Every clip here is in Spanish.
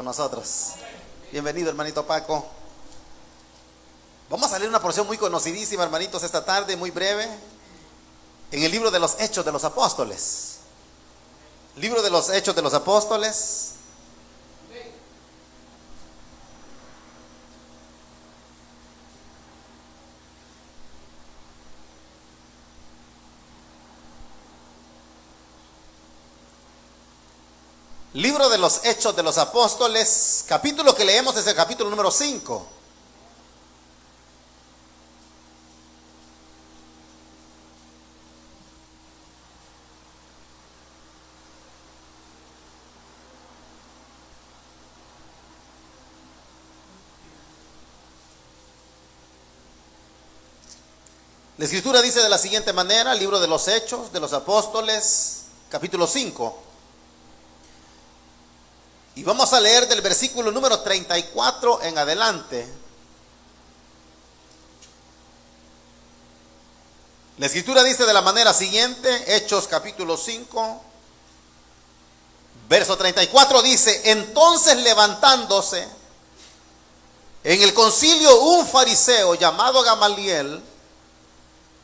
con nosotros. Bienvenido, hermanito Paco. Vamos a leer una porción muy conocidísima, hermanitos, esta tarde, muy breve, en el libro de los Hechos de los Apóstoles. Libro de los Hechos de los Apóstoles. Libro de los Hechos de los Apóstoles, capítulo que leemos es el capítulo número 5. La Escritura dice de la siguiente manera, libro de los Hechos de los Apóstoles, capítulo 5. Y vamos a leer del versículo número 34 en adelante. La Escritura dice de la manera siguiente, Hechos capítulo 5, verso 34 dice: entonces levantándose en el concilio un fariseo llamado Gamaliel,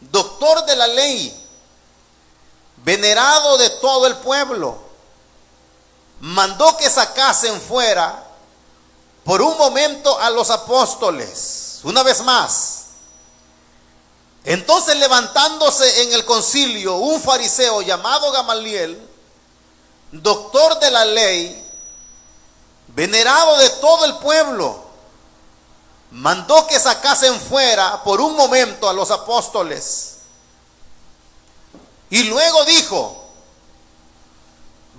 doctor de la ley, venerado de todo el pueblo, mandó que sacasen fuera por un momento a los apóstoles. Una vez más. Entonces levantándose en el concilio un fariseo llamado Gamaliel, doctor de la ley, venerado de todo el pueblo, mandó que sacasen fuera por un momento a los apóstoles. Y luego dijo: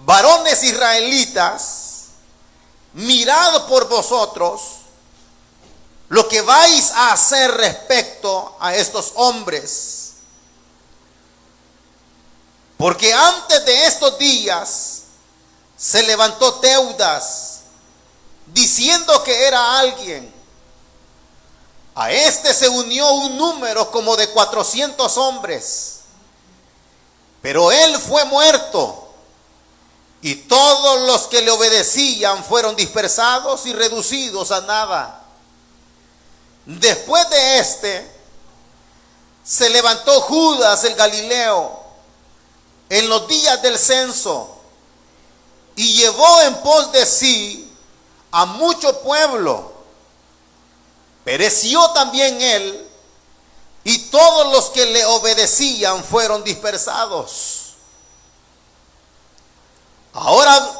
varones israelitas, mirad por vosotros lo que vais a hacer respecto a estos hombres. Porque antes de estos días se levantó Teudas, diciendo que era alguien. A este se unió un número como de 400 hombres, pero él fue muerto. Y todos los que le obedecían fueron dispersados y reducidos a nada. Después de este, se levantó Judas el Galileo en los días del censo y llevó en pos de sí a mucho pueblo. Pereció también él, y todos los que le obedecían fueron dispersados. Ahora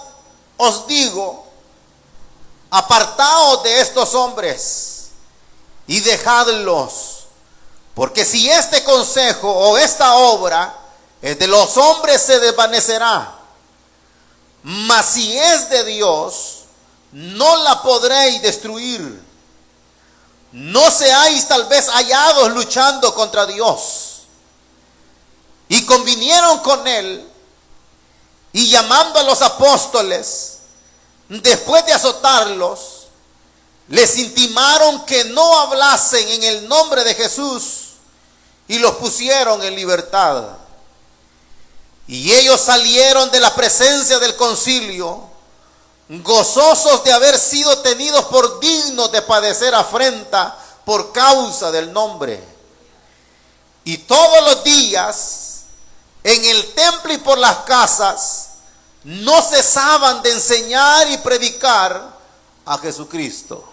os digo, apartaos de estos hombres y dejadlos, porque si este consejo o esta obra es de los hombres, se desvanecerá, mas si es de Dios, no la podréis destruir. No seáis tal vez hallados luchando contra Dios. Y convinieron con él, y llamando a los apóstoles, después de azotarlos, les intimaron que no hablasen en el nombre de Jesús, y los pusieron en libertad. Y ellos salieron de la presencia del concilio, gozosos de haber sido tenidos por dignos de padecer afrenta por causa del nombre. Y todos los días, en el templo y por las casas, no cesaban de enseñar y predicar a Jesucristo.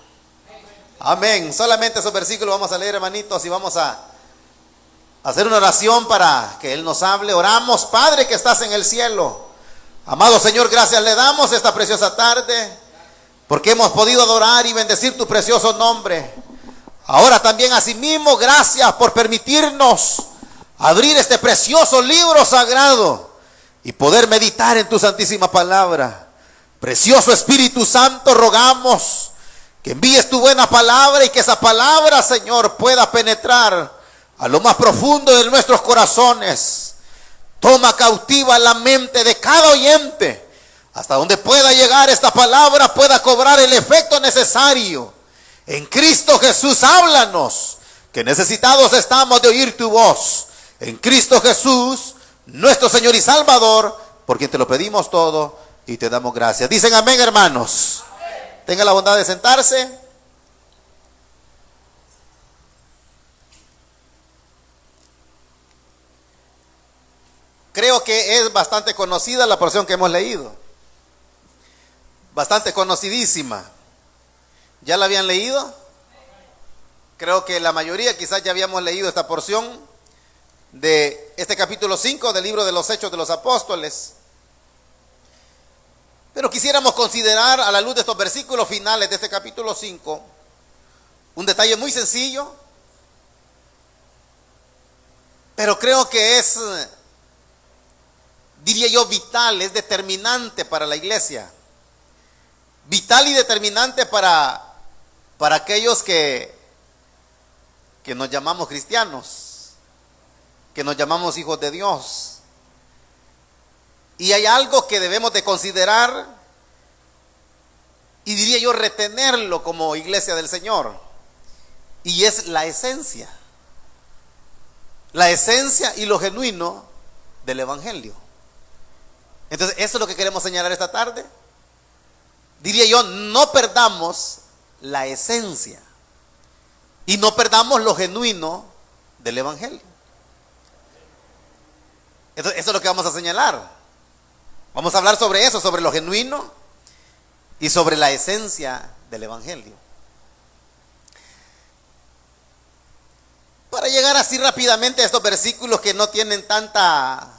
Amén. Solamente esos versículos vamos a leer, hermanitos, y vamos a hacer una oración para que Él nos hable. Oramos. Padre que estás en el cielo, amado Señor, gracias le damos esta preciosa tarde, porque hemos podido adorar y bendecir tu precioso nombre. Ahora también asimismo, gracias por permitirnos abrir este precioso libro sagrado y poder meditar en tu santísima palabra. Precioso Espíritu Santo, rogamos que envíes tu buena palabra y que esa palabra, Señor, pueda penetrar a lo más profundo de nuestros corazones. Toma cautiva la mente de cada oyente, hasta donde pueda llegar esta palabra, pueda cobrar el efecto necesario. En Cristo Jesús, háblanos, que necesitados estamos de oír tu voz. En Cristo Jesús, nuestro Señor y Salvador, por quien te lo pedimos todo y te damos gracias. Dicen amén, hermanos. Amén. Tenga la bondad de sentarse. Creo que es bastante conocida la porción que hemos leído. Bastante conocidísima. ¿Ya la habían leído? Creo que la mayoría quizás ya habíamos leído esta porción de este capítulo 5 del libro de los Hechos de los Apóstoles. Pero quisiéramos considerar a la luz de estos versículos finales de este capítulo 5 un detalle muy sencillo, pero creo que es, diría yo, vital, es determinante para la iglesia. Vital y determinante para aquellos que nos llamamos cristianos, que nos llamamos hijos de Dios. Y hay algo que debemos de considerar y diría yo retenerlo como iglesia del Señor, y es la esencia y lo genuino del evangelio. Entonces, eso es lo que queremos señalar esta tarde. Diría yo, no perdamos la esencia y no perdamos lo genuino del evangelio. Entonces, eso es lo que vamos a señalar. Vamos a hablar sobre eso, sobre lo genuino y sobre la esencia del evangelio. Para llegar así rápidamente a estos versículos que no tienen tanta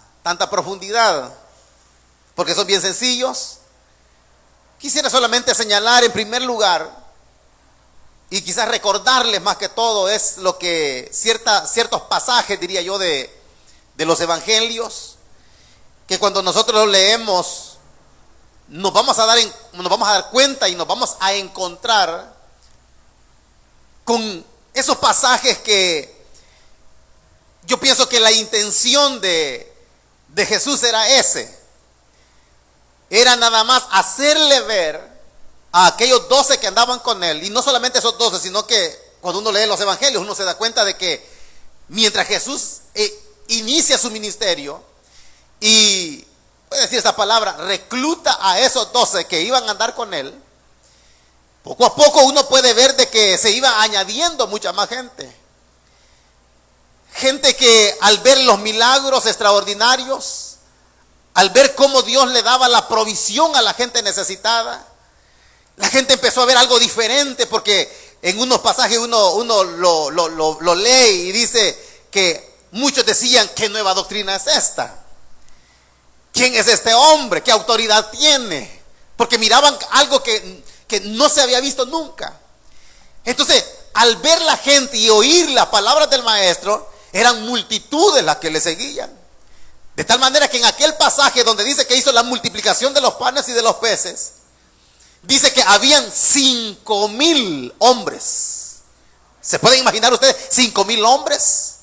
profundidad, porque son bien sencillos, quisiera solamente señalar en primer lugar, y quizás recordarles más que todo, es lo que ciertos pasajes, diría yo, de los evangelios, que cuando nosotros los leemos nos vamos a dar cuenta y nos vamos a encontrar con esos pasajes que yo pienso que la intención de Jesús era era nada más hacerle ver a aquellos 12 que andaban con él, y no solamente esos 12, sino que cuando uno lee los evangelios uno se da cuenta de que mientras Jesús inicia su ministerio y, puede decir esta palabra, recluta a esos 12 que iban a andar con él, poco a poco uno puede ver de que se iba añadiendo mucha más gente. Gente que al ver los milagros extraordinarios, al ver cómo Dios le daba la provisión a la gente necesitada, la gente empezó a ver algo diferente, porque en unos pasajes uno lo lee y dice que muchos decían: ¿qué nueva doctrina es esta? ¿Quién es este hombre? ¿Qué autoridad tiene? Porque miraban algo que no se había visto nunca. Entonces, al ver la gente y oír las palabras del maestro, eran multitudes las que le seguían. De tal manera que en aquel pasaje donde dice que hizo la multiplicación de los panes y de los peces, dice que habían 5,000 hombres. ¿Se pueden imaginar ustedes 5,000 hombres?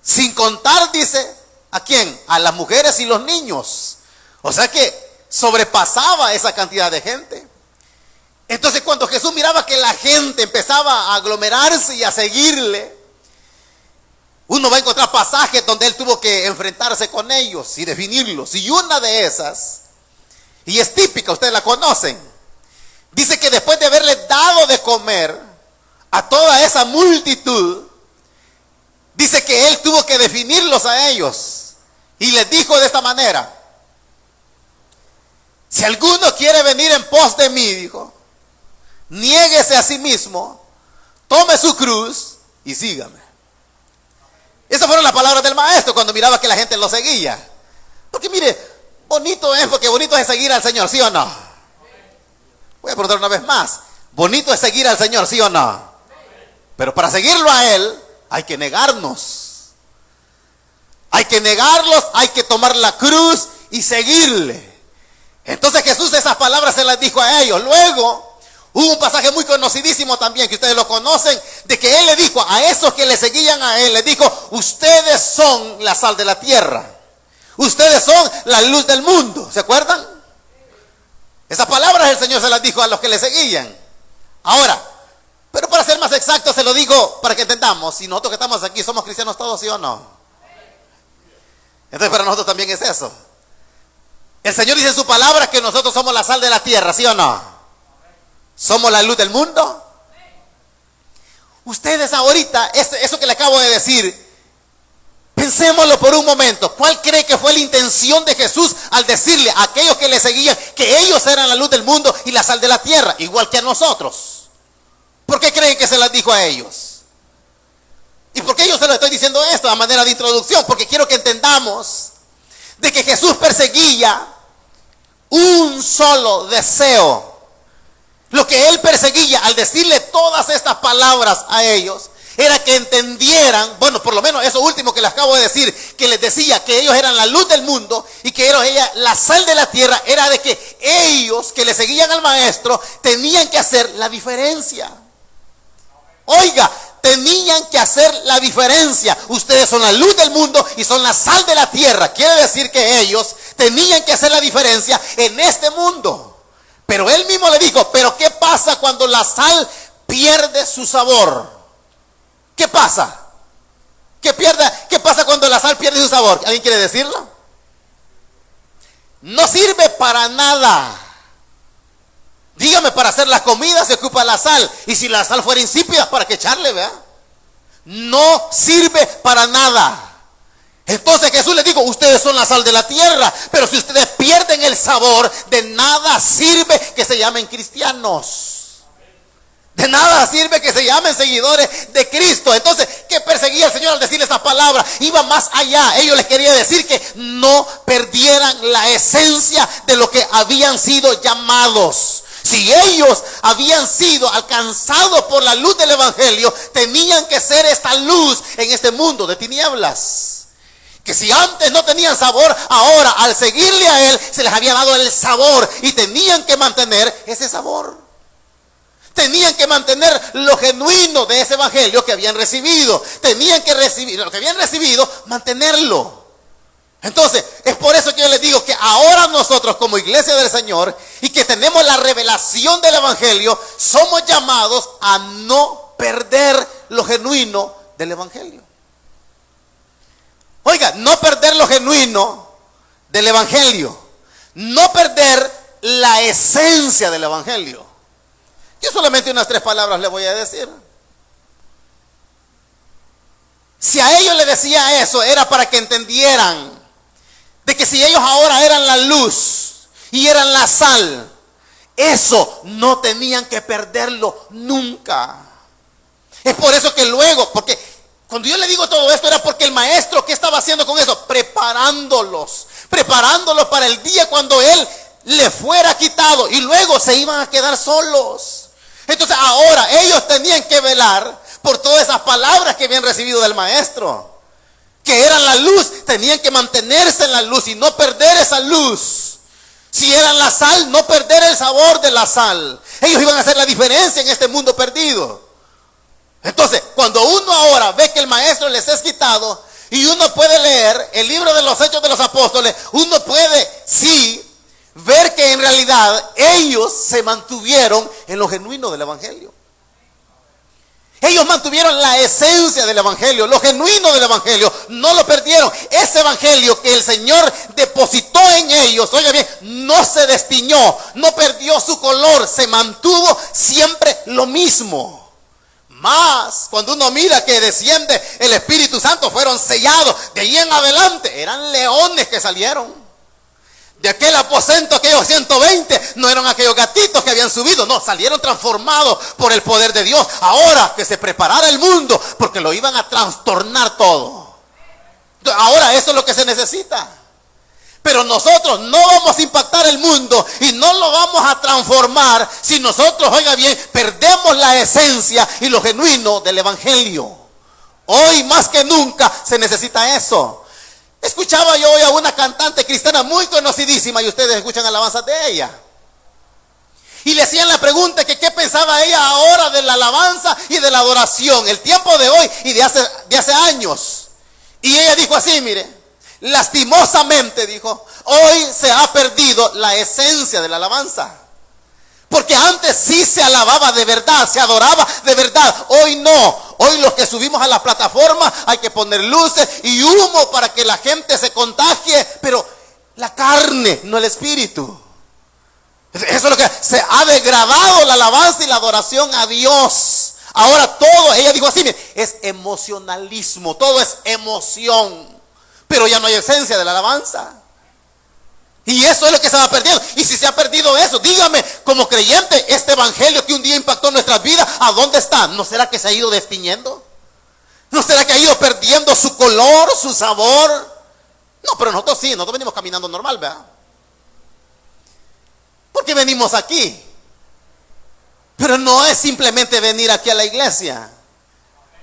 Sin contar, dice, ¿a quién? A las mujeres y los niños. O sea que sobrepasaba esa cantidad de gente. Entonces, cuando Jesús miraba que la gente empezaba a aglomerarse y a seguirle, uno va a encontrar pasajes donde él tuvo que enfrentarse con ellos y definirlos. Y una de esas, y es típica, ustedes la conocen, dice que después de haberle dado de comer a toda esa multitud, dice que él tuvo que definirlos a ellos. Y les dijo de esta manera: si alguno quiere venir en pos de mí, dijo, niéguese a sí mismo, tome su cruz y sígame. Esas fueron las palabras del maestro cuando miraba que la gente lo seguía. Porque mire, bonito es, porque bonito es seguir al Señor, ¿sí o no? Voy a preguntar una vez más. Bonito es seguir al Señor, ¿sí o no? Pero para seguirlo a Él hay que negarnos. Hay que negarlos, hay que tomar la cruz y seguirle. Entonces Jesús esas palabras se las dijo a ellos. Luego hubo un pasaje muy conocidísimo también, que ustedes lo conocen, de que Él le dijo a esos que le seguían a Él, les dijo: ustedes son la sal de la tierra, ustedes son la luz del mundo. ¿Se acuerdan? Esas palabras el Señor se las dijo a los que le seguían. Ahora, pero para ser más exacto se lo digo para que entendamos, si nosotros que estamos aquí somos cristianos todos, ¿sí o no? Entonces para nosotros también es eso. El Señor dice en su palabra que nosotros somos la sal de la tierra, ¿sí o no? ¿Somos la luz del mundo? Ustedes ahorita, eso que le acabo de decir, pensémoslo por un momento. ¿Cuál cree que fue la intención de Jesús al decirle a aquellos que le seguían que ellos eran la luz del mundo y la sal de la tierra, igual que a nosotros? ¿Por qué creen que se las dijo a ellos? ¿Y por qué yo se lo estoy diciendo esto a manera de introducción? Porque quiero que entendamos de que Jesús perseguía un solo deseo. Lo que él perseguía al decirle todas estas palabras a ellos era que entendieran, bueno, por lo menos eso último que les acabo de decir, que les decía que ellos eran la luz del mundo y que eran la sal de la tierra, era de que ellos que le seguían al maestro tenían que hacer la diferencia. Oiga, tenían que hacer la diferencia. Ustedes son la luz del mundo y son la sal de la tierra. Quiere decir que ellos tenían que hacer la diferencia en este mundo. Pero él mismo le dijo, pero ¿qué pasa cuando la sal pierde su sabor? ¿Qué pasa? ¿Qué pasa cuando la sal pierde su sabor? ¿Alguien quiere decirlo? No sirve para nada. Dígame, para hacer la comida se ocupa la sal. Y si la sal fuera insípida, ¿para qué echarle, verdad? No sirve para nada. Entonces Jesús les dijo, ustedes son la sal de la tierra, pero si ustedes pierden el sabor, de nada sirve que se llamen cristianos. De nada sirve que se llamen seguidores de Cristo. Entonces, ¿qué perseguía el Señor al decirle estas palabras? Iba más allá. Ellos les quería decir que no perdieran la esencia de lo que habían sido llamados. Si ellos habían sido alcanzados por la luz del evangelio, tenían que ser esta luz en este mundo de tinieblas. Que si antes no tenían sabor, ahora al seguirle a él se les había dado el sabor y tenían que mantener ese sabor. Tenían que mantener lo genuino de ese evangelio que habían recibido. Tenían que recibir lo que habían recibido, mantenerlo. Entonces, es por eso que yo les digo que ahora nosotros como iglesia del Señor y que tenemos la revelación del evangelio, somos llamados a no perder lo genuino del evangelio. Oiga, no perder lo genuino del evangelio, no perder la esencia del evangelio. Yo solamente unas 3 palabras le voy a decir. Si a ellos les decía eso, era para que entendieran de que si ellos ahora eran la luz y eran la sal, eso no tenían que perderlo nunca. Es por eso que luego, porque cuando yo le digo todo esto era porque el maestro, ¿qué estaba haciendo con eso? Preparándolos para el día cuando él le fuera quitado y luego se iban a quedar solos. Entonces ahora ellos tenían que velar por todas esas palabras que habían recibido del maestro, que eran la luz, tenían que mantenerse en la luz y no perder esa luz. Si eran la sal, no perder el sabor de la sal. Ellos iban a hacer la diferencia en este mundo perdido. Entonces, cuando uno ahora ve que el maestro les es quitado y uno puede leer el libro de los Hechos de los Apóstoles, uno puede, sí, ver que en realidad ellos se mantuvieron en lo genuino del evangelio. Ellos mantuvieron la esencia del evangelio, lo genuino del evangelio, no lo perdieron. Ese evangelio que el Señor depositó en ellos, oiga bien, no se destiñó, no perdió su color, se mantuvo siempre lo mismo. Más cuando uno mira que desciende el Espíritu Santo, fueron sellados. De ahí en adelante eran leones que salieron. De aquel aposento, aquellos 120, no eran aquellos gatitos que habían subido. No, salieron transformados por el poder de Dios. Ahora que se preparara el mundo, porque lo iban a trastornar todo. Ahora eso es lo que se necesita. Pero nosotros no vamos a impactar el mundo y no lo vamos a transformar si nosotros, oiga bien, perdemos la esencia y lo genuino del evangelio. Hoy más que nunca se necesita eso. Escuchaba yo hoy a una cantante cristiana muy conocidísima y ustedes escuchan alabanzas de ella. Y le hacían la pregunta que qué pensaba ella ahora de la alabanza y de la adoración, el tiempo de hoy y de hace años. Y ella dijo así, mire. Lastimosamente, dijo, hoy se ha perdido la esencia de la alabanza. Porque antes sí se alababa de verdad, se adoraba de verdad. Hoy no. Hoy los que subimos a la plataforma hay que poner luces y humo para que la gente se contagie. Pero la carne, no el espíritu. Eso es lo que se ha degradado, la alabanza y la adoración a Dios. Ahora todo, ella dijo así, es emocionalismo, todo es emoción, pero ya no hay esencia de la alabanza. Y eso es lo que se va perdiendo. Y si se ha perdido eso, dígame, como creyente, este evangelio que un día impactó nuestras vidas, ¿a dónde está? ¿No será que se ha ido destiñendo? ¿No será que ha ido perdiendo su color, su sabor? No, pero nosotros sí, nosotros venimos caminando normal, ¿verdad? Porque venimos aquí. Pero no es simplemente venir aquí a la iglesia,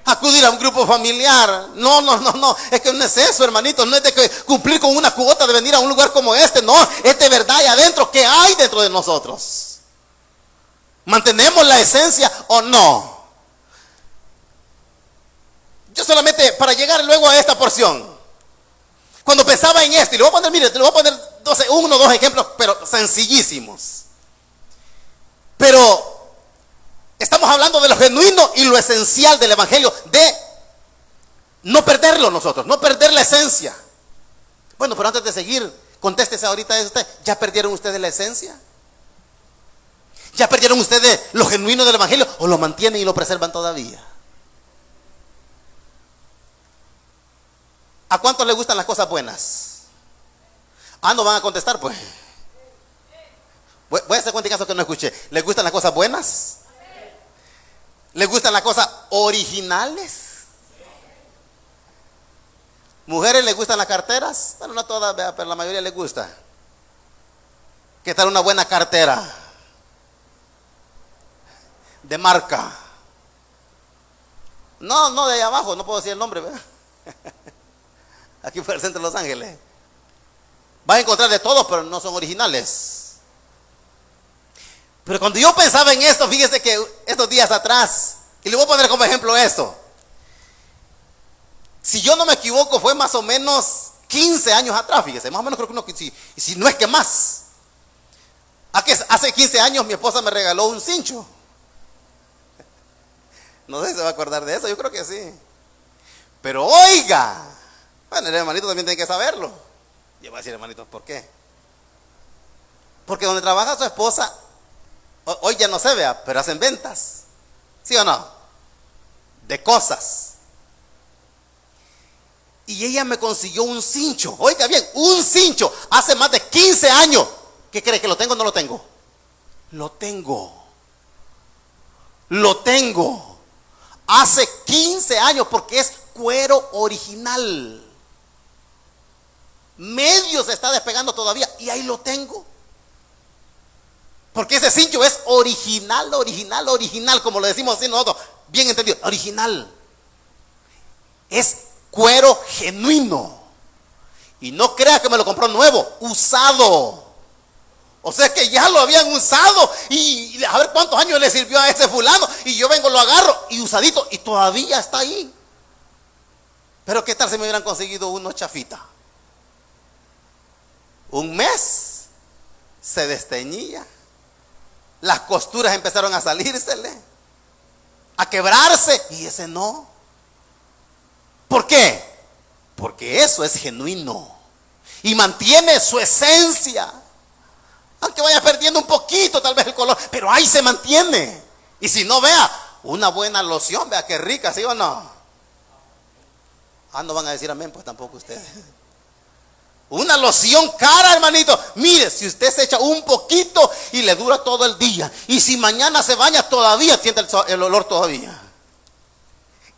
acudir a un grupo familiar. No. Es que no es eso, hermanito. No es de que cumplir con una cuota de venir a un lugar como este. No, es de verdad y adentro. ¿Qué hay dentro de nosotros? ¿Mantenemos la esencia o no? Yo solamente, para llegar luego a esta porción, cuando pensaba en esto, y le voy a poner, mire, le voy a poner uno o dos ejemplos, pero sencillísimos. Pero estamos hablando de lo genuino y lo esencial del evangelio, de no perderlo nosotros, no perder la esencia. Bueno, pero antes de seguir, contéstese ahorita usted, ¿ya perdieron ustedes la esencia? ¿Ya perdieron ustedes lo genuino del evangelio o lo mantienen y lo preservan todavía? ¿A cuántos les gustan las cosas buenas? No van a contestar, pues. Voy a hacer cuenta caso que no escuché. ¿Les gustan las cosas buenas? ¿Les gustan las cosas originales? ¿Mujeres les gustan las carteras? Bueno, no todas, pero la mayoría les gusta. ¿Qué tal una buena cartera? De marca. No de allá abajo, no puedo decir el nombre, ¿verdad? Aquí por el centro de Los Ángeles. Va a encontrar de todo, pero no son originales. Pero cuando yo pensaba en esto, fíjese que estos días atrás, y le voy a poner como ejemplo esto. Si yo no me equivoco, fue más o menos 15 años atrás, fíjese, más o menos creo que si no es que más. Hace 15 años mi esposa me regaló un cincho. No sé si se va a acordar de eso, yo creo que sí. Pero oiga, bueno, el hermanito también tiene que saberlo. Yo voy a decir, hermanito, ¿por qué? Porque donde trabaja su esposa, hoy ya no se vea, pero hacen ventas. ¿Sí o no? De cosas. Y ella me consiguió un cincho. Oiga bien, un cincho. Hace más de 15 años. ¿Qué cree? ¿Que lo tengo o no lo tengo? Lo tengo. Lo tengo. Hace 15 años porque es cuero original. Medio se está despegando todavía y ahí lo tengo. Porque ese cincho es original, como lo decimos así nosotros, bien entendido, original. Es cuero genuino. Y no crea que me lo compró nuevo, usado. O sea que ya lo habían usado y a ver cuántos años le sirvió a ese fulano. Y yo vengo, lo agarro y usadito y todavía está ahí. Pero qué tal si me hubieran conseguido uno chafita. Un mes se desteñía. Las costuras empezaron a salírsele, a quebrarse, y ese no. ¿Por qué? Porque eso es genuino y mantiene su esencia. Aunque vaya perdiendo un poquito tal vez el color, pero ahí se mantiene. Y si no, vea, una buena loción, vea qué rica, ¿sí o no? No van a decir amén, pues tampoco ustedes. Una loción cara, hermanito. Mire, si usted se echa un poquito y le dura todo el día. Y si mañana se baña, todavía siente el olor todavía.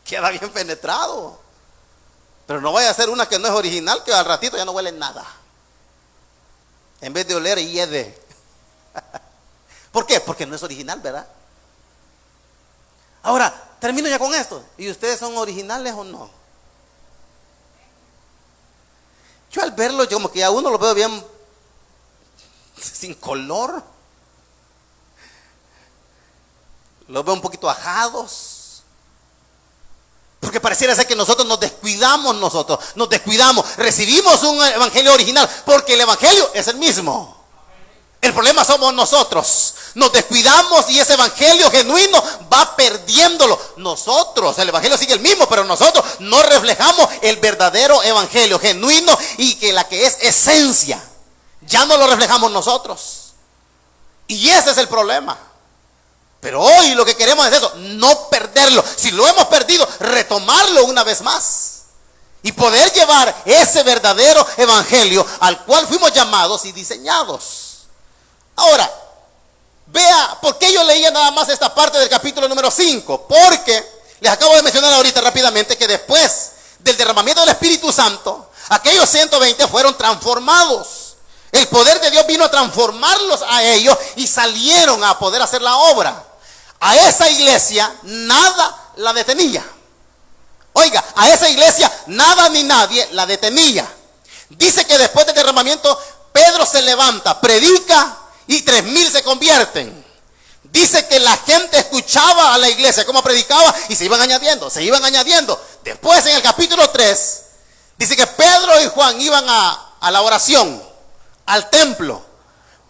Queda bien penetrado. Pero no vaya a ser una que no es original, que al ratito ya no huele nada. En vez de oler, hiede. ¿Por qué? Porque no es original, ¿verdad? Ahora, termino ya con esto. ¿Y ustedes son originales o no? Yo al verlo, yo como que a uno lo veo bien sin color. Los veo un poquito ajados. Porque pareciera ser que nosotros nos descuidamos. Recibimos un evangelio original porque el evangelio es el mismo. El problema somos nosotros. Nos descuidamos y ese evangelio genuino va perdiéndolo. Nosotros, el evangelio sigue el mismo, pero nosotros no reflejamos el verdadero evangelio genuino y que la que es esencia. Ya no lo reflejamos nosotros. Y ese es el problema. Pero hoy lo que queremos es eso, no perderlo. Si lo hemos perdido, retomarlo una vez más. Y poder llevar ese verdadero evangelio al cual fuimos llamados y diseñados. Ahora, vea, ¿por qué yo leía nada más esta parte del capítulo número 5? Porque les acabo de mencionar ahorita rápidamente que después del derramamiento del Espíritu Santo, aquellos 120 fueron transformados. El poder de Dios vino a transformarlos a ellos y salieron a poder hacer la obra. A esa iglesia nada la detenía. Oiga, a esa iglesia nada ni nadie la detenía. Dice que después del derramamiento, Pedro se levanta, predica y 3,000 se convierten. Dice que la gente escuchaba a la iglesia cómo predicaba y se iban añadiendo, se iban añadiendo. Después en el capítulo 3, dice que Pedro y Juan iban a la oración, al templo.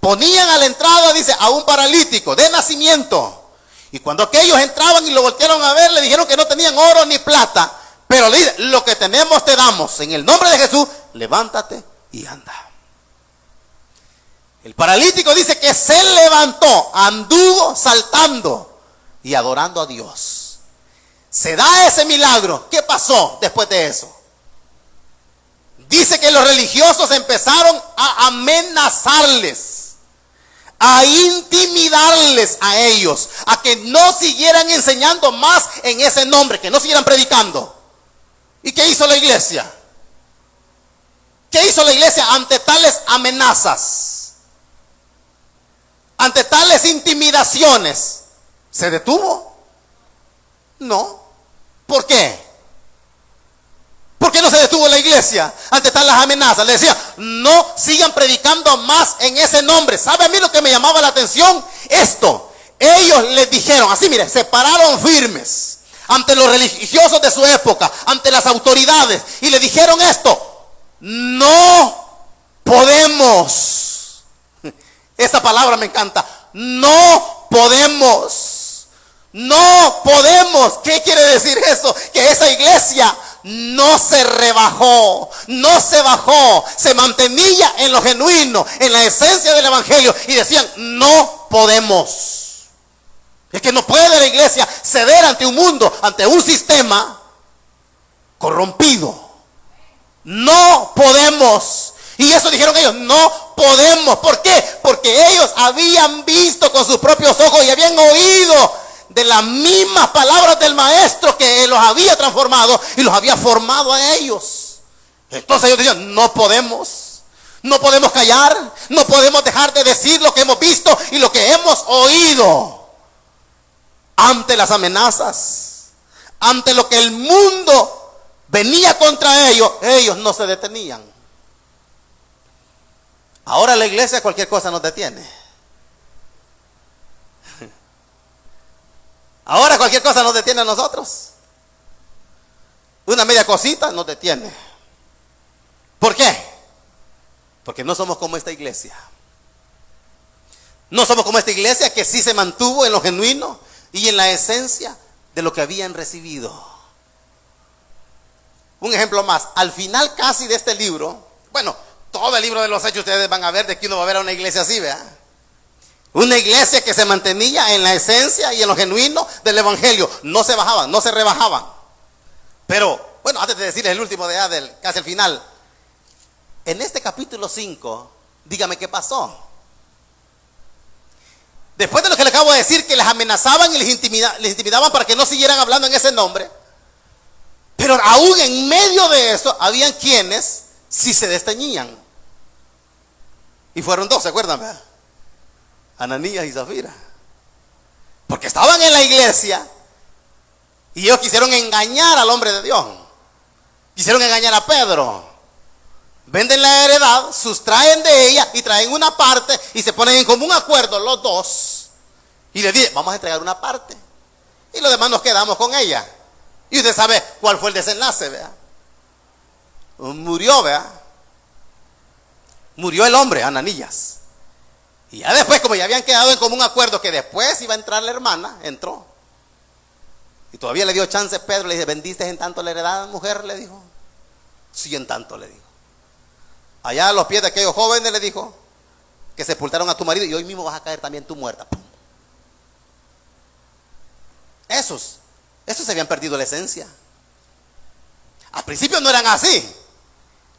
Ponían a la entrada, dice, a un paralítico de nacimiento. Y cuando aquellos entraban y lo voltearon a ver, le dijeron que no tenían oro ni plata. Pero le dice, lo que tenemos te damos. En el nombre de Jesús, levántate y anda. El paralítico dice que se levantó, anduvo saltando y adorando a Dios. Se da ese milagro. ¿Qué pasó después de eso? Dice que los religiosos empezaron a amenazarles, a intimidarles a ellos, a que no siguieran enseñando más en ese nombre, que no siguieran predicando. ¿Y qué hizo la iglesia? ¿Qué hizo la iglesia ante tales amenazas? Ante tales intimidaciones. ¿Se detuvo? No. ¿Por qué? ¿Por qué no se detuvo la iglesia ante tales amenazas? Le decía, no sigan predicando más en ese nombre. ¿Sabe a mí lo que me llamaba la atención? Esto. Ellos les dijeron, así mire, se pararon firmes ante los religiosos de su época, ante las autoridades, y le dijeron esto: no podemos. Esa palabra me encanta. No podemos. No podemos. ¿Qué quiere decir eso? Que esa iglesia no se rebajó, no se bajó, se mantenía en lo genuino, en la esencia del evangelio, y decían, no podemos. Es que no puede la iglesia ceder ante un mundo, ante un sistema corrompido. No podemos. Y eso dijeron ellos, no podemos. ¿Por qué? Porque ellos habían visto con sus propios ojos y habían oído de las mismas palabras del maestro que los había transformado y los había formado a ellos. Entonces ellos decían, no podemos. No podemos callar, no podemos dejar de decir lo que hemos visto y lo que hemos oído. Ante las amenazas, ante lo que el mundo venía contra ellos, ellos no se detenían. Ahora la iglesia cualquier cosa nos detiene. Ahora cualquier cosa nos detiene a nosotros. Una media cosita nos detiene. ¿Por qué? Porque no somos como esta iglesia. No somos como esta iglesia que sí se mantuvo en lo genuino y en la esencia de lo que habían recibido. Un ejemplo más. Al final casi de este libro, bueno, todo el libro de los Hechos ustedes van a ver de que uno va a ver a una iglesia así, ¿verdad? Una iglesia que se mantenía en la esencia y en lo genuino del evangelio. No se bajaban, no se rebajaban. Pero, bueno, antes de decirles el último de Adel, casi el final. En este capítulo 5, dígame qué pasó. Después de lo que les acabo de decir, que les amenazaban y les intimidaban para que no siguieran hablando en ese nombre. Pero aún en medio de eso, habían quienes sí se desteñían. Y fueron dos, ¿se acuerdan? ¿Verdad? Ananías y Zafira. Porque estaban en la iglesia y ellos quisieron engañar al hombre de Dios. Quisieron engañar a Pedro. Venden la heredad, sustraen de ella y traen una parte y se ponen en común acuerdo los dos. Y le dicen, vamos a entregar una parte. Y los demás nos quedamos con ella. Y usted sabe cuál fue el desenlace, ¿vea? Murió, ¿vea? Murió el hombre, Ananías. Y ya después, como ya habían quedado en común acuerdo que después iba a entrar la hermana, entró. Y todavía le dio chance Pedro, le dice, ¿vendiste en tanto la heredad, mujer? Le dijo. Sí, en tanto, le dijo. Allá a los pies de aquellos jóvenes le dijo, que sepultaron a tu marido y hoy mismo vas a caer también tú muerta. ¡Pum! Esos se habían perdido la esencia. Al principio no eran así,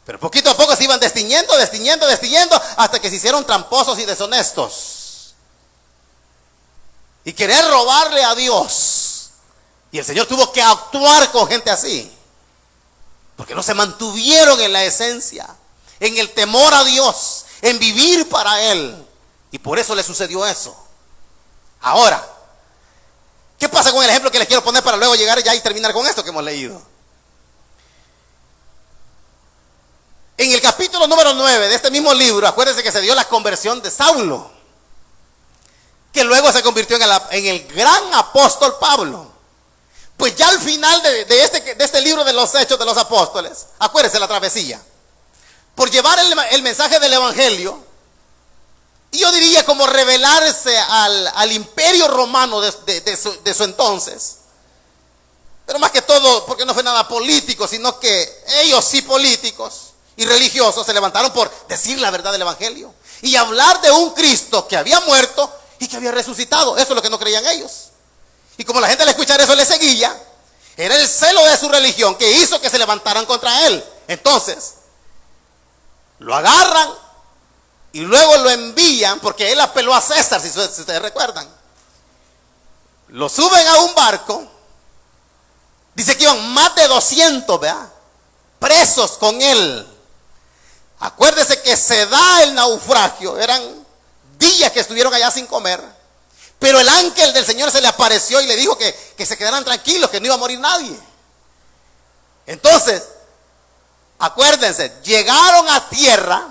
pero poquito a poco se iban destiñendo, hasta que se hicieron tramposos y deshonestos. Y querer robarle a Dios. Y el Señor tuvo que actuar con gente así. Porque no se mantuvieron en la esencia, en el temor a Dios, en vivir para Él. Y por eso le sucedió eso. Ahora, ¿qué pasa con el ejemplo que les quiero poner para luego llegar ya y terminar con esto que hemos leído? En el capítulo número 9 de este mismo libro, acuérdense que se dio la conversión de Saulo, que luego se convirtió en el gran apóstol Pablo. Pues ya al final de este libro de los Hechos de los Apóstoles, acuérdense la travesía, por llevar el mensaje del Evangelio, y yo diría como revelarse al imperio romano de su entonces, pero más que todo porque no fue nada político, sino que ellos sí políticos y religiosos se levantaron por decir la verdad del Evangelio y hablar de un Cristo que había muerto y que había resucitado. Eso es lo que no creían ellos. Y como la gente al escuchar eso le seguía, era el celo de su religión que hizo que se levantaran contra él. Entonces, lo agarran y luego lo envían, porque él apeló a César, si ustedes recuerdan. Lo suben a un barco. Dice que iban más de 200, ¿verdad?, presos con él. Acuérdese que se da el naufragio. Eran días que estuvieron allá sin comer. Pero el ángel del Señor se le apareció y le dijo que se quedaran tranquilos, que no iba a morir nadie. Entonces, acuérdense, llegaron a tierra.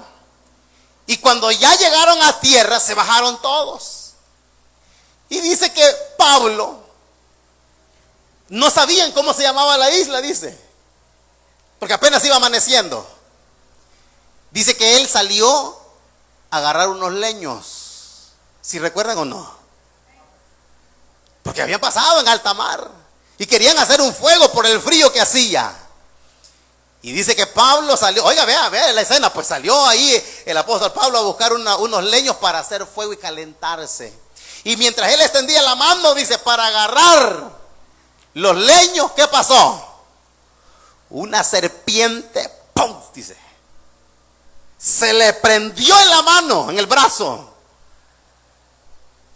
Y cuando ya llegaron a tierra, se bajaron todos. Y dice que Pablo, no sabían cómo se llamaba la isla, dice. Porque apenas iba amaneciendo. Dice que él salió a agarrar unos leños. ¿Si recuerdan o no? Porque habían pasado en alta mar. Y querían hacer un fuego por el frío que hacía. Y dice que Pablo salió, oiga, vea la escena, pues salió ahí el apóstol Pablo a buscar unos leños para hacer fuego y calentarse. Y mientras él extendía la mano, dice, para agarrar los leños, ¿qué pasó? Una serpiente, ¡pum!, dice, se le prendió en la mano, en el brazo.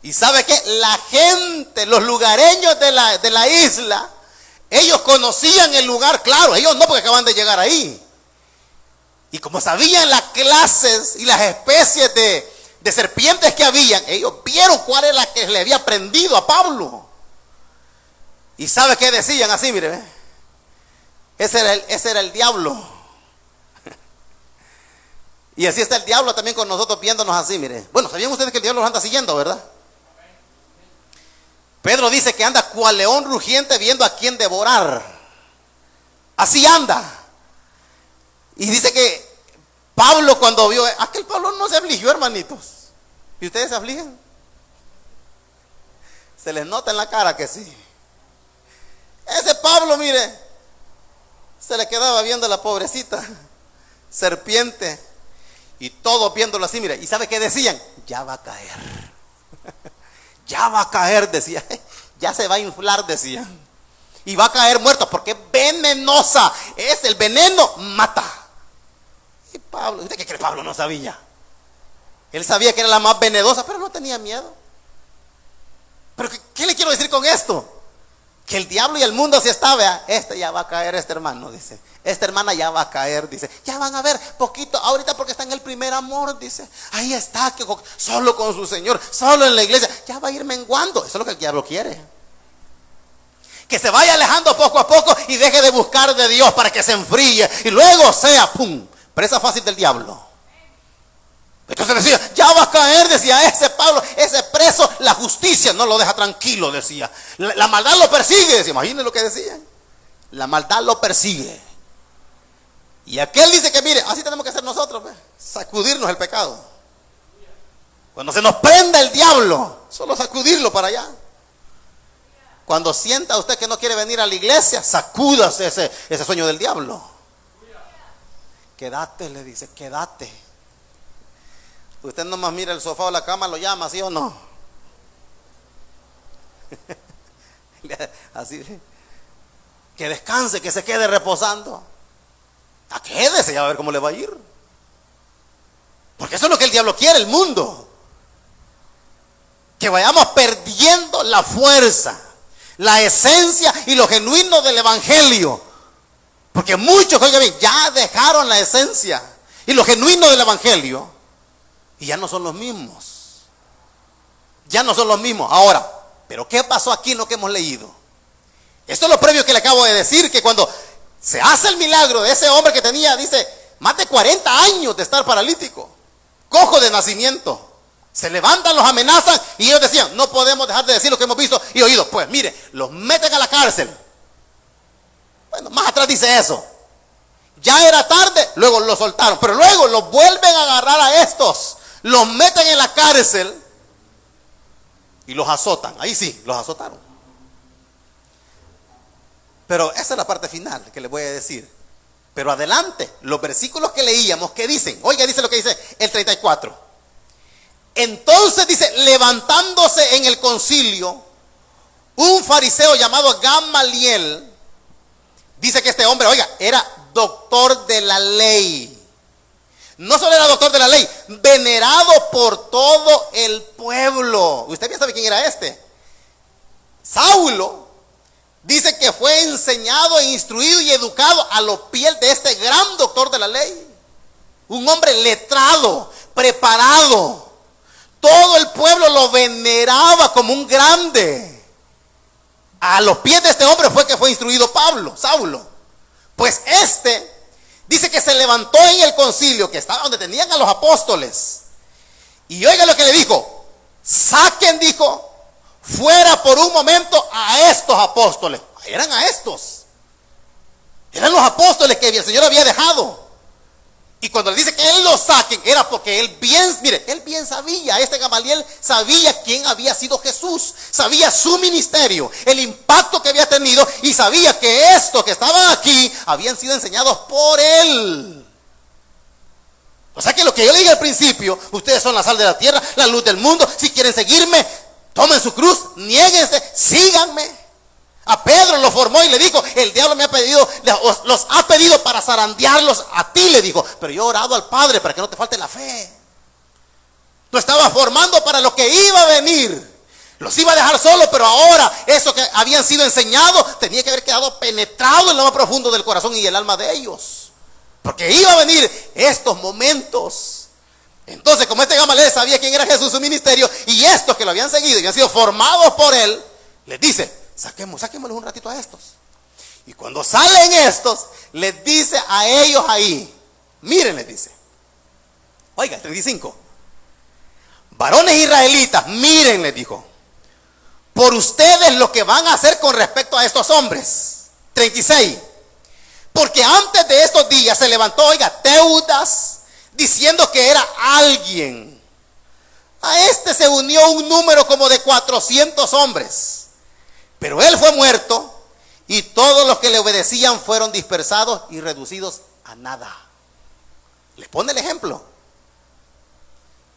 Y ¿sabe qué? La gente, los lugareños de la isla, ellos conocían el lugar, claro, ellos no, porque acaban de llegar ahí. Y como sabían las clases y las especies de serpientes que habían, ellos vieron cuál era la que le había prendido a Pablo. ¿Y sabe qué decían? Así, mire, ese era el diablo. Y así está el diablo también con nosotros viéndonos así, mire. Bueno, ¿sabían ustedes que el diablo los anda siguiendo, verdad? Pedro dice que anda cual león rugiente viendo a quién devorar. Así anda. Y dice que Pablo cuando vio, aquel Pablo no se afligió, hermanitos. ¿Y ustedes se afligen? Se les nota en la cara que sí. Ese Pablo, mire, se le quedaba viendo a la pobrecita serpiente. Y todos viéndolo así, mire. ¿Y sabe qué decían? Ya va a caer. Ya va a caer, decía. Ya se va a inflar, decía. Y va a caer muerto porque es venenosa. Es el veneno, mata. Y Pablo, ¿usted qué cree? Pablo no sabía. Él sabía que era la más venenosa, pero no tenía miedo. Pero ¿qué le quiero decir con esto? Que el diablo y el mundo así está, vea. Este ya va a caer, este hermano, dice. Esta hermana ya va a caer, dice. Ya van a ver poquito, ahorita porque está en el primer amor, dice. Ahí está, que solo con su Señor, solo en la iglesia. Ya va a ir menguando. Eso es lo que el diablo quiere. Que se vaya alejando poco a poco y deje de buscar de Dios para que se enfríe. Y luego sea, pum, presa fácil del diablo. Entonces decía, ya va a caer, decía ese Pablo, ese preso, la justicia no lo deja tranquilo, decía. La maldad lo persigue, decía. Imagínense lo que decían. La maldad lo persigue. Y aquel dice que mire, así tenemos que hacer nosotros, ¿ve? Sacudirnos el pecado. Cuando se nos prenda el diablo, solo sacudirlo para allá. Cuando sienta usted que no quiere venir a la iglesia, sacúdase ese sueño del diablo. Quédate, le dice, quédate. Usted nomás mira el sofá o la cama, lo llama, ¿sí o no? Así, que descanse, que se quede reposando. Quédese, ya a ver cómo le va a ir. Porque eso es lo que el diablo quiere, el mundo. Que vayamos perdiendo la fuerza, la esencia y lo genuino del evangelio. Porque muchos, oiga bien, ya dejaron la esencia y lo genuino del evangelio y ya no son los mismos. Ya no son los mismos. Ahora, ¿pero qué pasó aquí en lo que hemos leído? Esto es lo previo que le acabo de decir, que cuando se hace el milagro de ese hombre que tenía, dice, más de 40 años de estar paralítico, cojo de nacimiento. Se levantan, los amenazan y ellos decían, no podemos dejar de decir lo que hemos visto y oído. Pues mire, los meten a la cárcel. Bueno, más atrás dice eso. Ya era tarde, luego los soltaron, pero luego los vuelven a agarrar a estos, los meten en la cárcel y los azotan. Ahí sí, los azotaron. Pero esa es la parte final que les voy a decir. Pero adelante, los versículos que leíamos, ¿qué dicen? Oiga, dice lo que dice el 34. Entonces dice, levantándose en el concilio, un fariseo llamado Gamaliel, dice que este hombre, oiga, era doctor de la ley. No solo era doctor de la ley, venerado por todo el pueblo. Usted bien sabe quién era este. Saulo dice que fue enseñado, instruido y educado a los pies de este gran doctor de la ley. Un hombre letrado, preparado. Todo el pueblo lo veneraba como un grande. A los pies de este hombre fue que fue instruido Saulo. Pues dice que se levantó en el concilio, que estaba donde tenían a los apóstoles. Y oiga lo que le dijo. Saquen, dijo, fuera por un momento a estos apóstoles. Eran a estos. Eran los apóstoles que el Señor había dejado. Y cuando le dice que él los saquen, era porque él bien sabía, este Gamaliel sabía quién había sido Jesús, sabía su ministerio, el impacto que había tenido y sabía que estos que estaban aquí habían sido enseñados por él. O sea que lo que yo le dije al principio, ustedes son la sal de la tierra, la luz del mundo. Si quieren seguirme, tomen su cruz, niéguense, síganme. A Pedro lo formó y le dijo, el diablo me ha pedido, los ha pedido para zarandearlos a ti, le dijo, pero yo he orado al Padre para que no te falte la fe. Lo estaba formando para lo que iba a venir. Los iba a dejar solos, pero ahora eso que habían sido enseñados tenía que haber quedado penetrado en lo más profundo del corazón y el alma de ellos. Porque iba a venir estos momentos. Entonces, como este Gamaliel sabía quién era Jesús, su ministerio, y estos que lo habían seguido y habían sido formados por él, les dice, saquémosles un ratito a estos. Y cuando salen estos, les dice a ellos ahí, miren, les dice, oiga, 35, varones israelitas, miren, les dijo, por ustedes lo que van a hacer con respecto a estos hombres. 36, porque antes de estos días se levantó, oiga, Teudas, diciendo que era alguien. A este se unió un número como de 400 hombres. Pero él fue muerto y todos los que le obedecían fueron dispersados y reducidos a nada. Les pone el ejemplo.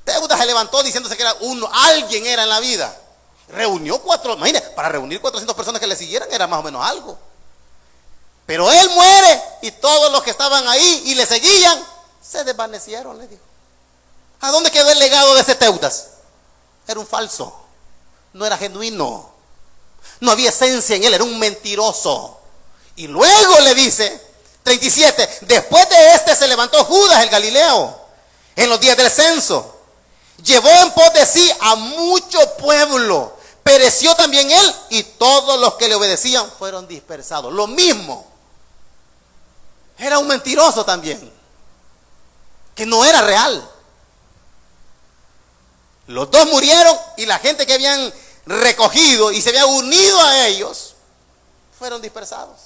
Teudas se levantó diciéndose que era alguien era en la vida. Reunió imagínense, para reunir 400 personas que le siguieran era más o menos algo. Pero él muere y todos los que estaban ahí y le seguían se desvanecieron, le dijo. ¿A dónde quedó el legado de ese Teudas? Era un falso, no era genuino. No había esencia en él, era un mentiroso. Y luego le dice, 37, después de se levantó Judas el Galileo, en los días del censo. Llevó en pos de sí a mucho pueblo. Pereció también él y todos los que le obedecían fueron dispersados. Lo mismo. Era un mentiroso también, que no era real. Los dos murieron y la gente que habían recogido y se había unido a ellos fueron dispersados.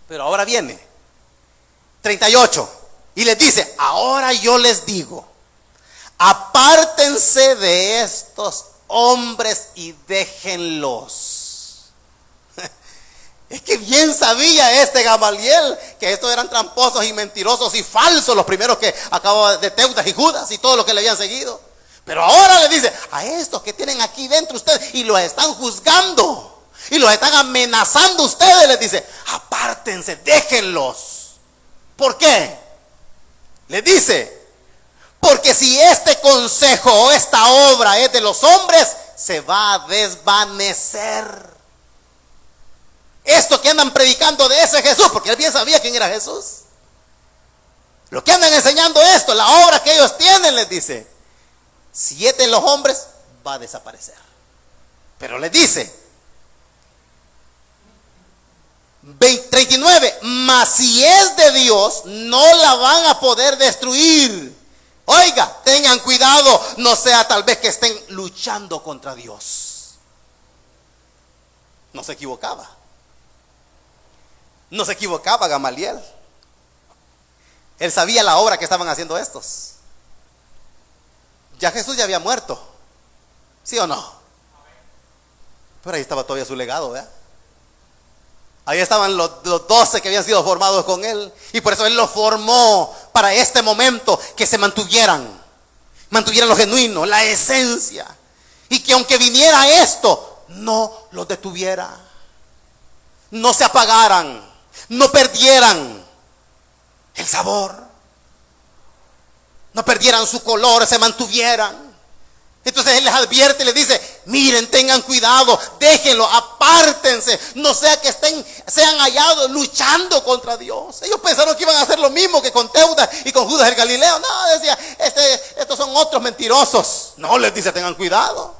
Pero ahora viene 38 y les dice, ahora yo les digo, apártense de estos hombres y déjenlos. Es que bien sabía este Gamaliel que estos eran tramposos y mentirosos y falsos, los primeros que acababan de Teudas y Judas y todo lo que le habían seguido. Pero ahora le dice a estos que tienen aquí dentro ustedes y los están juzgando y los están amenazando ustedes, les dice, apártense, déjenlos. ¿Por qué? Les dice, porque si este consejo o esta obra es de los hombres, se va a desvanecer. Esto que andan predicando de ese Jesús, porque él bien sabía quién era Jesús. Lo que andan enseñando esto, la obra que ellos tienen, les dice, si es de los hombres, va a desaparecer. Pero les dice, 39, mas si es de Dios, no la van a poder destruir. Oiga, tengan cuidado, no sea tal vez que estén luchando contra Dios. No se equivocaba. No se equivocaba Gamaliel. Él sabía la obra que estaban haciendo estos. Ya Jesús ya había muerto. ¿Sí o no? Pero ahí estaba todavía su legado, ¿verdad? Ahí estaban los 12 que habían sido formados con él. Y por eso él los formó para este momento, que se mantuvieran lo genuino, la esencia. Y que aunque viniera esto, no los detuviera. No se apagaran. No perdieran el sabor, no perdieran su color, se mantuvieran. Entonces él les advierte y les dice, miren, tengan cuidado, déjenlo, apártense, no sea que sean hallados luchando contra Dios. Ellos pensaron que iban a hacer lo mismo que con Teudas y con Judas el Galileo. No, decía, estos son otros mentirosos. No, les dice, tengan cuidado.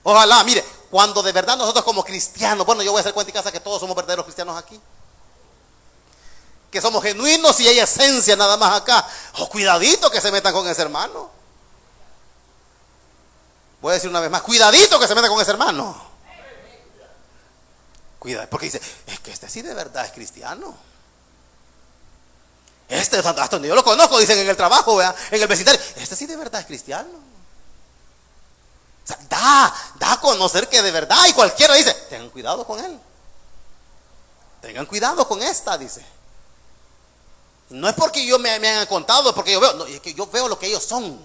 Ojalá, mire, cuando de verdad nosotros como cristianos, bueno, yo voy a hacer cuenta y casa que todos somos verdaderos cristianos aquí, que somos genuinos y hay esencia nada más acá. Oh, cuidadito que se metan con ese hermano. Voy a decir una vez más, cuidadito que se metan con ese hermano. Cuidado, porque dice, es que este sí de verdad es cristiano. Este, hasta donde yo lo conozco, dicen en el trabajo, ¿verdad? En el vecindario, este sí de verdad es cristiano. O sea, da a conocer que de verdad, y cualquiera dice, tengan cuidado con él. Tengan cuidado con esta, dice. No es porque yo me hayan contado, es porque yo veo, no, es que yo veo lo que ellos son.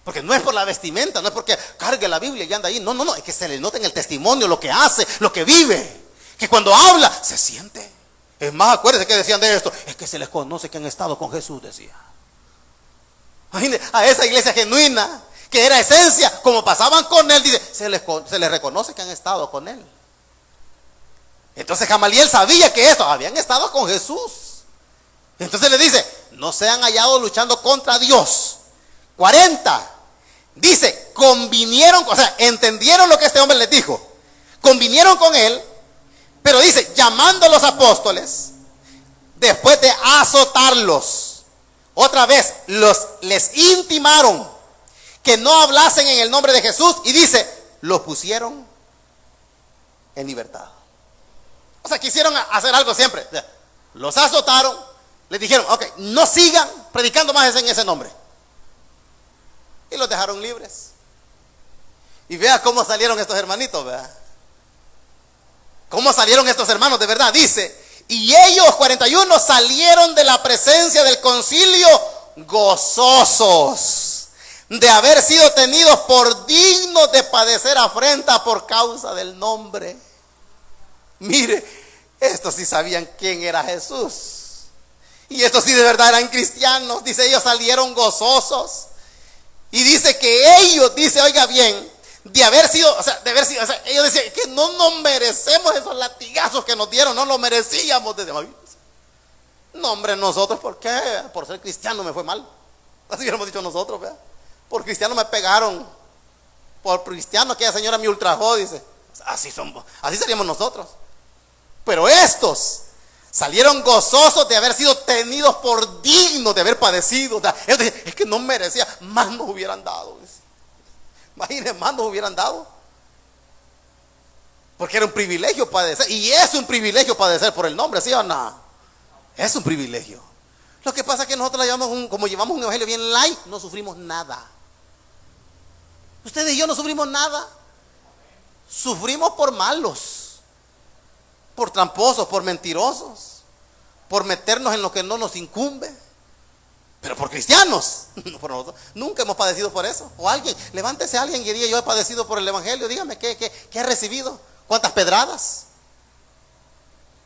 Porque no es por la vestimenta, no es porque cargue la Biblia y anda ahí. No, es que se le nota en el testimonio lo que hace, lo que vive. Que cuando habla, se siente. Es más, acuérdense que decían de esto, es que se les conoce que han estado con Jesús, decía. A esa iglesia genuina, que era esencia, como pasaban con él, dice, se les reconoce que han estado con él. Entonces Gamaliel sabía que estos habían estado con Jesús. Entonces le dice, no sean hallados luchando contra Dios. 40, dice, convinieron, o sea, entendieron lo que este hombre les dijo, convinieron con él, pero dice, llamando a los apóstoles, después de azotarlos, otra vez les intimaron que no hablasen en el nombre de Jesús, y dice, los pusieron en libertad. O sea, quisieron hacer algo siempre. Los azotaron, les dijeron, ok, no sigan predicando más en ese nombre. Y los dejaron libres. Y vea cómo salieron estos hermanitos, ¿verdad? Cómo salieron estos hermanos, de verdad. Dice, y ellos, 41, salieron de la presencia del concilio gozosos de haber sido tenidos por dignos de padecer afrenta por causa del nombre. Mire, estos sí sabían quién era Jesús. Y estos sí de verdad eran cristianos. Dice, ellos salieron gozosos. Y dice que ellos, dice, oiga bien, de haber sido, o sea, ellos decían que no nos merecemos esos latigazos que nos dieron, no lo merecíamos. No, hombre, nosotros, ¿por qué? Por ser cristiano me fue mal. Así hubiéramos dicho nosotros, ¿verdad? Por cristiano me pegaron. Por cristiano aquella señora me ultrajó, dice. Así seríamos nosotros. Pero estos salieron gozosos de haber sido tenidos por dignos de haber padecido. O sea, ellos decían, es que no merecía, más nos hubieran dado. Imagínense, más nos hubieran dado. Porque era un privilegio padecer. Y es un privilegio padecer por el nombre, ¿sí o no? Es un privilegio. Lo que pasa es que nosotros como llevamos un evangelio bien light, no sufrimos nada. Ustedes y yo no sufrimos nada. Sufrimos por malos, por tramposos, por mentirosos, por meternos en lo que no nos incumbe. Pero por cristianos, no por nosotros. Nunca hemos padecido por eso. O alguien, levántese alguien y diga: yo he padecido por el evangelio. Dígame, ¿qué ha recibido? ¿Cuántas pedradas?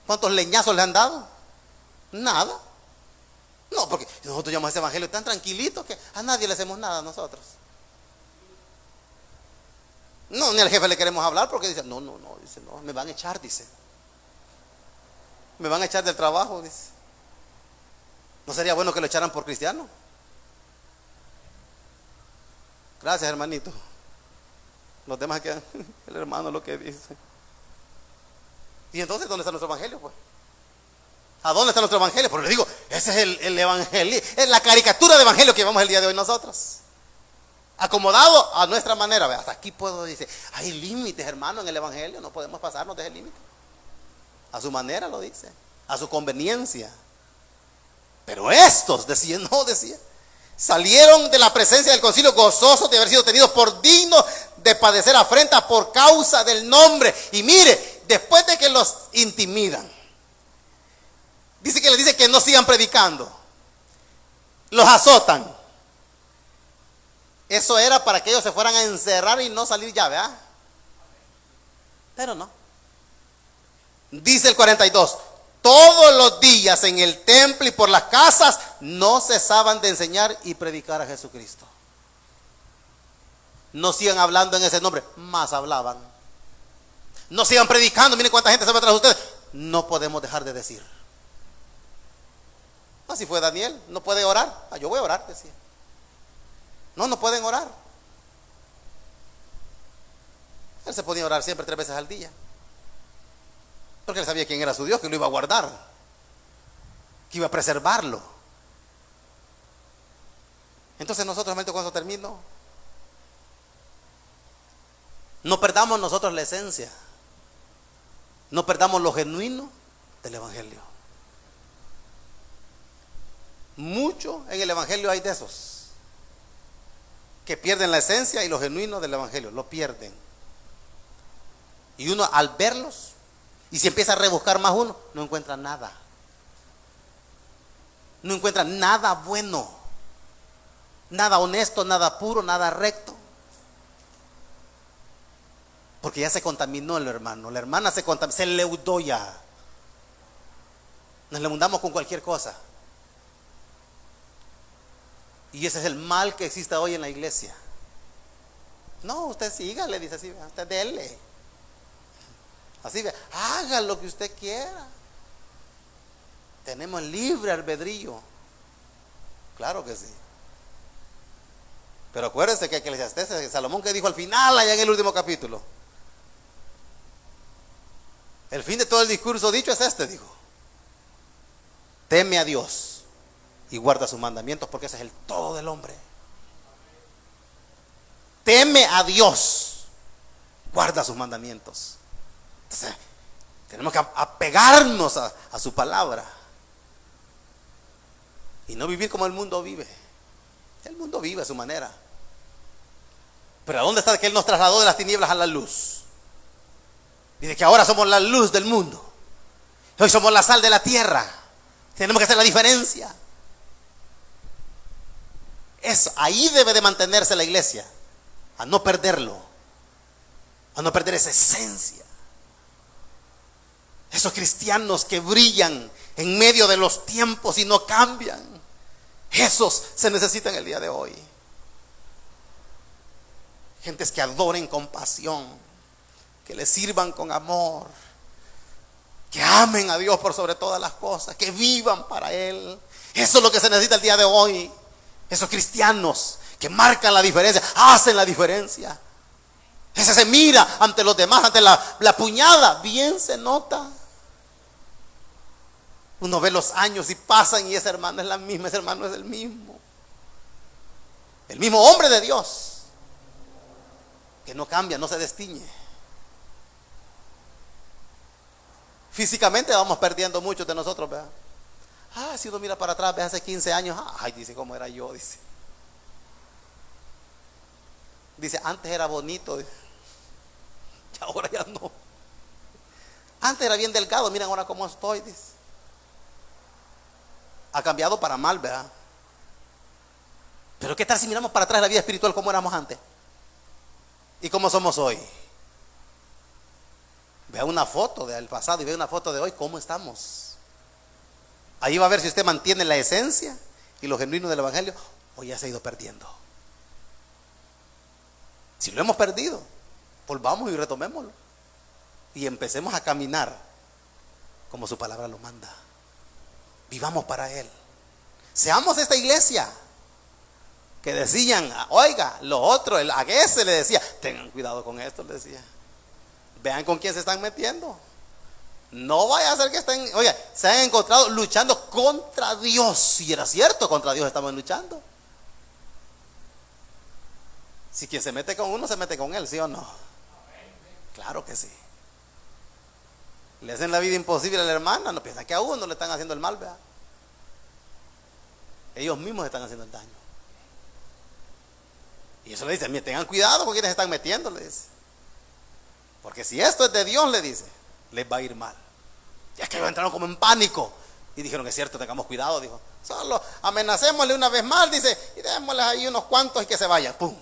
¿Cuántos leñazos le han dado? Nada. No, porque nosotros llamamos ese evangelio tan tranquilito que a nadie le hacemos nada a nosotros. No, ni al jefe le queremos hablar porque dice: no, dice, no, me van a echar, dice. Me van a echar del trabajo, dice. ¿No sería bueno que lo echaran por cristiano? Gracias, hermanito. Los demás quedan, el hermano lo que dice. ¿Y entonces dónde está nuestro evangelio, pues? ¿A dónde está nuestro evangelio? Porque le digo, ese es el evangelio, es la caricatura de evangelio que vamos el día de hoy nosotros. Acomodado a nuestra manera. Hasta aquí puedo decir, hay límites, hermano, en el evangelio. No podemos pasarnos de ese límite. A su manera lo dice, a su conveniencia. Pero estos, decía, salieron de la presencia del concilio gozosos de haber sido tenidos por dignos de padecer afrenta por causa del nombre. Y mire, después de que los intimidan, dice que les dice que no sigan predicando, los azotan. Eso era para que ellos se fueran a encerrar y no salir ya, ¿verdad? Pero no. Dice el 42, todos los días en el templo y por las casas no cesaban de enseñar y predicar a Jesucristo. No sigan hablando en ese nombre, más hablaban. No sigan predicando, miren cuánta gente se va atrás de ustedes. No podemos dejar de decir. Así fue Daniel, no puede orar. Yo voy a orar, decía. No pueden orar. Él se podía orar siempre 3 veces al día. Porque él sabía quién era su Dios, que lo iba a guardar, que iba a preservarlo. Entonces nosotros, cuando eso termino, no perdamos nosotros la esencia. No perdamos lo genuino del evangelio. Mucho en el evangelio hay de esos que pierden la esencia y lo genuino del evangelio, lo pierden. Y uno al verlos, y si empieza a rebuscar más uno, no encuentra nada. No encuentra nada bueno, nada honesto, nada puro, nada recto. Porque ya se contaminó el hermano, la hermana se contaminó, se leudó ya. Nos leudamos con cualquier cosa. Y ese es el mal que existe hoy en la iglesia. No, usted siga, le dice así, usted dele. Así, haga lo que usted quiera. Tenemos libre albedrío. Claro que sí. Pero acuérdense que Eclesiastés, Salomón, que dijo al final, allá en el último capítulo, el fin de todo el discurso dicho es este, dijo: teme a Dios y guarda sus mandamientos, porque ese es el todo del hombre. Teme a Dios, guarda sus mandamientos. Entonces, tenemos que apegarnos a su palabra y no vivir como el mundo vive. El mundo vive a su manera. Pero ¿a dónde está que Él nos trasladó de las tinieblas a la luz? Dice que ahora somos la luz del mundo. Hoy somos la sal de la tierra. Tenemos que hacer la diferencia. Eso, ahí debe de mantenerse la iglesia, a no perderlo, a no perder esa esencia. Esos cristianos que brillan en medio de los tiempos y no cambian, esos se necesitan el día de hoy. Gentes que adoren con pasión, que le sirvan con amor, que amen a Dios por sobre todas las cosas, que vivan para Él. Eso es lo que se necesita el día de hoy. Esos cristianos que marcan la diferencia, hacen la diferencia. Ese se mira ante los demás, ante la puñada, bien se nota. Uno ve los años y pasan y ese hermano es la misma, ese hermano es el mismo. El mismo hombre de Dios, que no cambia, no se destiñe. Físicamente vamos perdiendo muchos de nosotros, ¿verdad? Si uno mira para atrás, ve hace 15 años, dice, ¿cómo era yo? Dice, antes era bonito, dice. Y Antes era bien delgado, miren ahora cómo estoy, dice. Ha cambiado para mal, ¿verdad? Pero ¿qué tal si miramos para atrás la vida espiritual como éramos antes? ¿Y cómo somos hoy? Vea una foto del pasado y vea una foto de hoy, ¿cómo estamos? Ahí va a ver si usted mantiene la esencia y lo genuino del evangelio o ya se ha ido perdiendo. Si lo hemos perdido, volvamos y retomémoslo y empecemos a caminar como su palabra lo manda. Vivamos para Él. Seamos esta iglesia que decían, oiga, lo otro, el Aguese le decía, tengan cuidado con esto, le decía. Vean con quién se están metiendo. No vaya a ser que estén, oiga, se han encontrado luchando contra Dios. Y era cierto, contra Dios estaban luchando. Si quien se mete con uno, se mete con él, ¿sí o no? Claro que sí. Le hacen la vida imposible a la hermana, no piensan que a uno le están haciendo el mal, ¿verdad? Ellos mismos están haciendo el daño. Y eso le dice, mire, tengan cuidado con quienes se están metiendo, le dice. Porque si esto es de Dios, le dice, les va a ir mal. Y es que ellos entraron como en pánico. Y dijeron, es cierto, tengamos cuidado, dijo. Solo amenacémosle una vez más, dice, y démosles ahí unos cuantos y que se vayan. ¡Pum!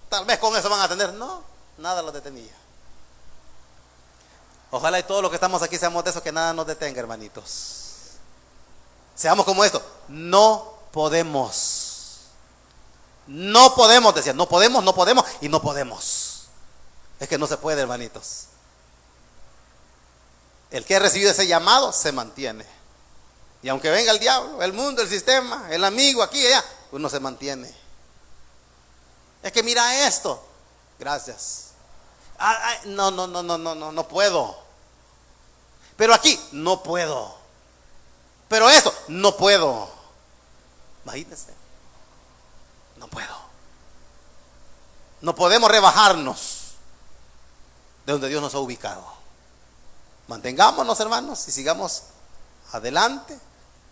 Tal vez con eso van a tener. No, nada los detenía. Ojalá y todos los que estamos aquí seamos de esos que nada nos detenga, hermanitos. Seamos como esto. No podemos. No podemos, decía. No podemos y no podemos. Es que no se puede, hermanitos. El que ha recibido ese llamado se mantiene. Y aunque venga el diablo, el mundo, el sistema, el amigo, aquí y allá, uno se mantiene. Es que mira esto. Gracias. No puedo. Pero aquí no puedo. Pero esto no puedo. Imagínense. No puedo. No podemos rebajarnos de donde Dios nos ha ubicado. Mantengámonos, hermanos, y sigamos adelante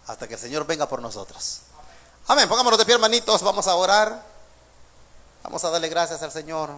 hasta que el Señor venga por nosotros. Amén. Pongámonos de pie, hermanitos. Vamos a orar. Vamos a darle gracias al Señor.